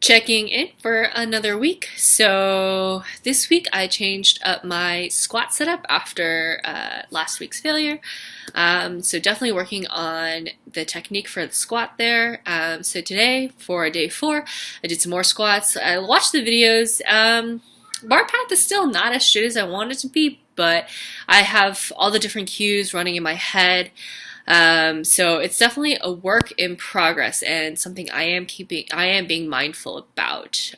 Checking in for another week. So this week I changed up my squat setup after last week's failure. So definitely working on the technique for the squat there. So today for day 4, I did some more squats. I watched the videos. Bar path is still not as shit as I want it to be, but I have all the different cues running in my head. So it's definitely a work in progress and something I am being mindful about.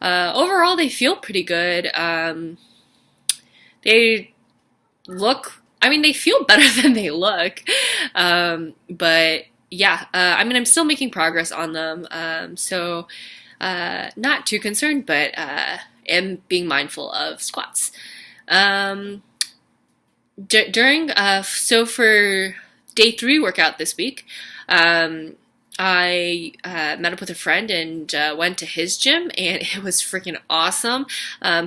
Overall, they feel pretty good. They they feel better than they look. But yeah, I'm still making progress on them. Not too concerned, but am being mindful of squats. Um, for day 3 workout this week, I met up with a friend and went to his gym, and it was freaking awesome.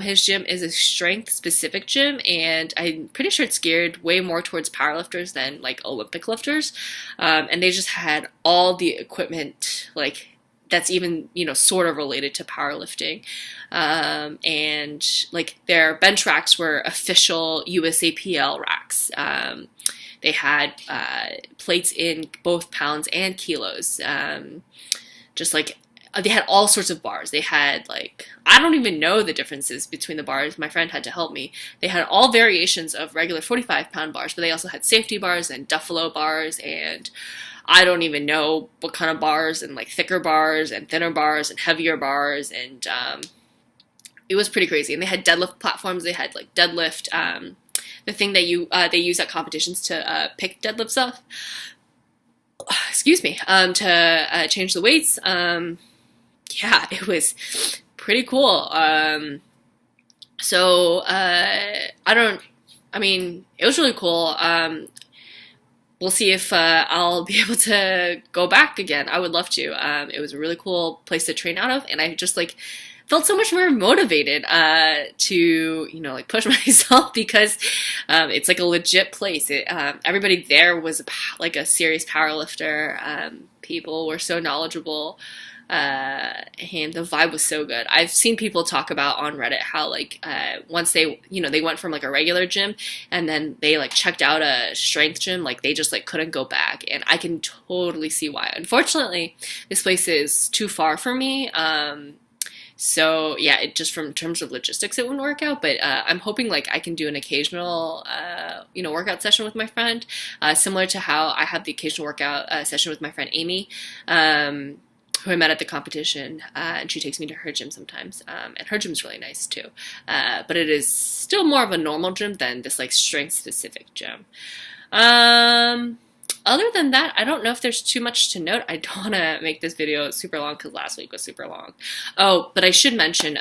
His gym is a strength specific gym, and I'm pretty sure it's geared way more towards powerlifters than like Olympic lifters. And they just had all the equipment that's even sort of related to powerlifting, and like their bench racks were official USAPL racks. They had plates in both pounds and kilos. Just like they had all sorts of bars. They had I don't even know the differences between the bars. My friend had to help me. They had all variations of regular 45-pound bars, but they also had safety bars and Duffalo bars, and I don't even know what kind of bars, and thicker bars and thinner bars and heavier bars, and it was pretty crazy. And they had deadlift platforms. They had deadlift, the thing that they use at competitions to pick deadlifts up. Excuse me. To change the weights. Yeah, it was pretty cool. It was really cool. We'll see if I'll be able to go back again. I would love to. It was a really cool place to train out of, and I just felt so much more motivated to push myself because it's a legit place. Everybody there was a serious power lifter. People were so knowledgeable. And the vibe was so good. I've seen people talk about on Reddit how once they went from a regular gym and then they checked out a strength gym, they just couldn't go back, and I can totally see why. Unfortunately, this place is too far for me. So yeah, it just from terms of logistics, it wouldn't work out. But I'm hoping I can do an occasional, workout session with my friend, similar to how I have the occasional workout session with my friend Amy, who I met at the competition, and she takes me to her gym sometimes. And her gym's really nice too, but it is still more of a normal gym than this strength specific gym. Other than that, I don't know if there's too much to note. I don't want to make this video super long because last week was super long. Oh, but I should mention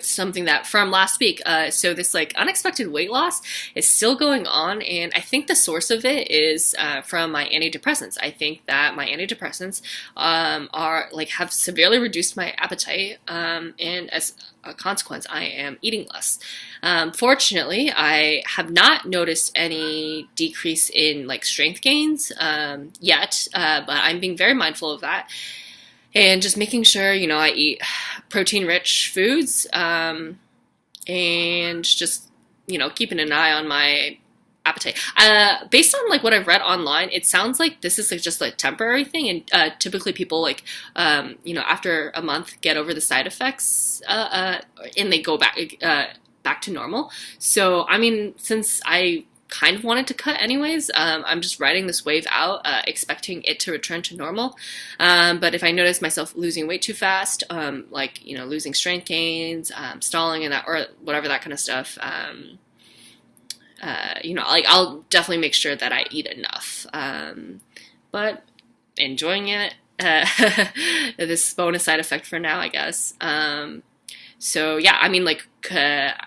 something that from last week. So this unexpected weight loss is still going on, and I think the source of it is from my antidepressants. I think that my antidepressants are have severely reduced my appetite, and as a consequence, I am eating less. Fortunately, I have not noticed any decrease in strength gains yet, but I'm being very mindful of that. And just making sure, I eat protein-rich foods, and just, keeping an eye on my appetite. Based on what I've read online, it sounds like this is just a temporary thing, and typically people after a month get over the side effects, and they go back to normal. So since I kind of wanted to cut anyways, I'm just riding this wave out, expecting it to return to normal. But if I notice myself losing weight too fast, losing strength gains, stalling and that, or whatever, that kind of stuff, I'll definitely make sure that I eat enough. But enjoying it, this bonus side effect for now, I guess. So yeah,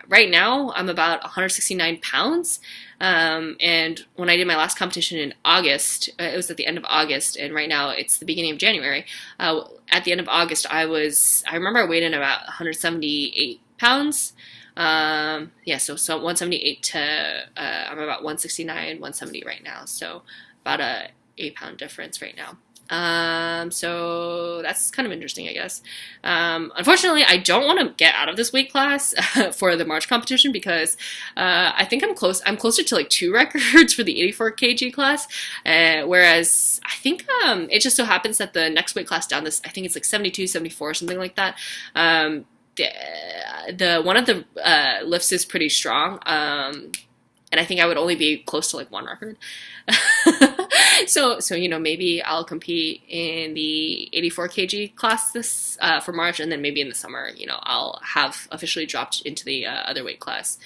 right now I'm about 169 pounds. And when I did my last competition in August, it was at the end of August, and right now it's the beginning of January. At the end of August, I remember I weighed in about 178 pounds. So 178 to, I'm about 169, 170 right now. So about a 8-pound difference right now. So that's kind of interesting, I guess. Unfortunately, I don't want to get out of this weight class for the March competition because I think I'm close. I'm closer to like 2 records for the 84 kg class, whereas I think it just so happens that the next weight class down this, I think it's like 72, 74, something like that. The one of the lifts is pretty strong. And I think I would only be close to like 1 record. So maybe I'll compete in the 84 kg class this for March, and then maybe in the summer, I'll have officially dropped into the other weight class.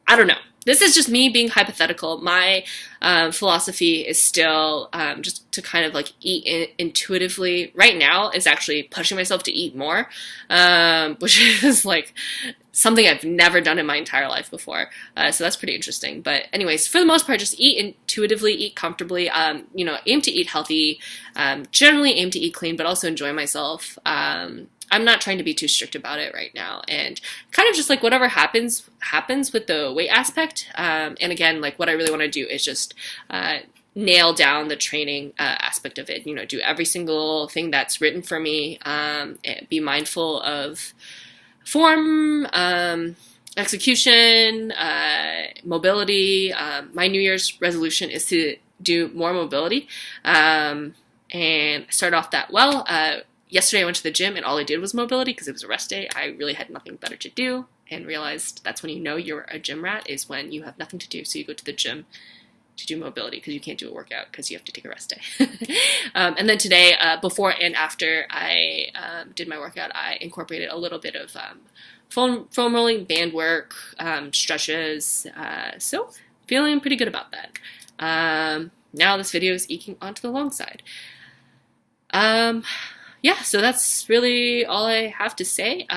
I don't know. This is just me being hypothetical. My philosophy is still just to kind of like eat intuitively. Right now is actually pushing myself to eat more, which is like something I've never done in my entire life before. So that's pretty interesting. But anyways, for the most part, just eat intuitively, eat comfortably, aim to eat healthy, generally aim to eat clean, but also enjoy myself. I'm not trying to be too strict about it right now, and kind of just like whatever happens with the weight aspect. And again, like what I really want to do is just nail down the training aspect of it. Do every single thing that's written for me. Be mindful of form, execution, mobility. My New Year's resolution is to do more mobility, and start off that well. Yesterday I went to the gym and all I did was mobility because it was a rest day. I really had nothing better to do and realized that's when you know you're a gym rat, is when you have nothing to do. So you go to the gym to do mobility because you can't do a workout because you have to take a rest day. And then today, before and after I did my workout, I incorporated a little bit of foam rolling, band work, stretches. So feeling pretty good about that. Now this video is eking onto the long side. Yeah, so that's really all I have to say.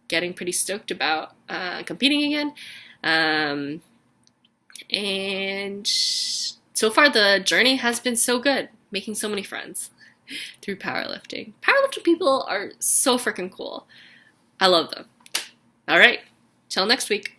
Getting pretty stoked about competing again. And so far the journey has been so good, making so many friends through powerlifting. Powerlifting people are so freaking cool. I love them. All right, till next week.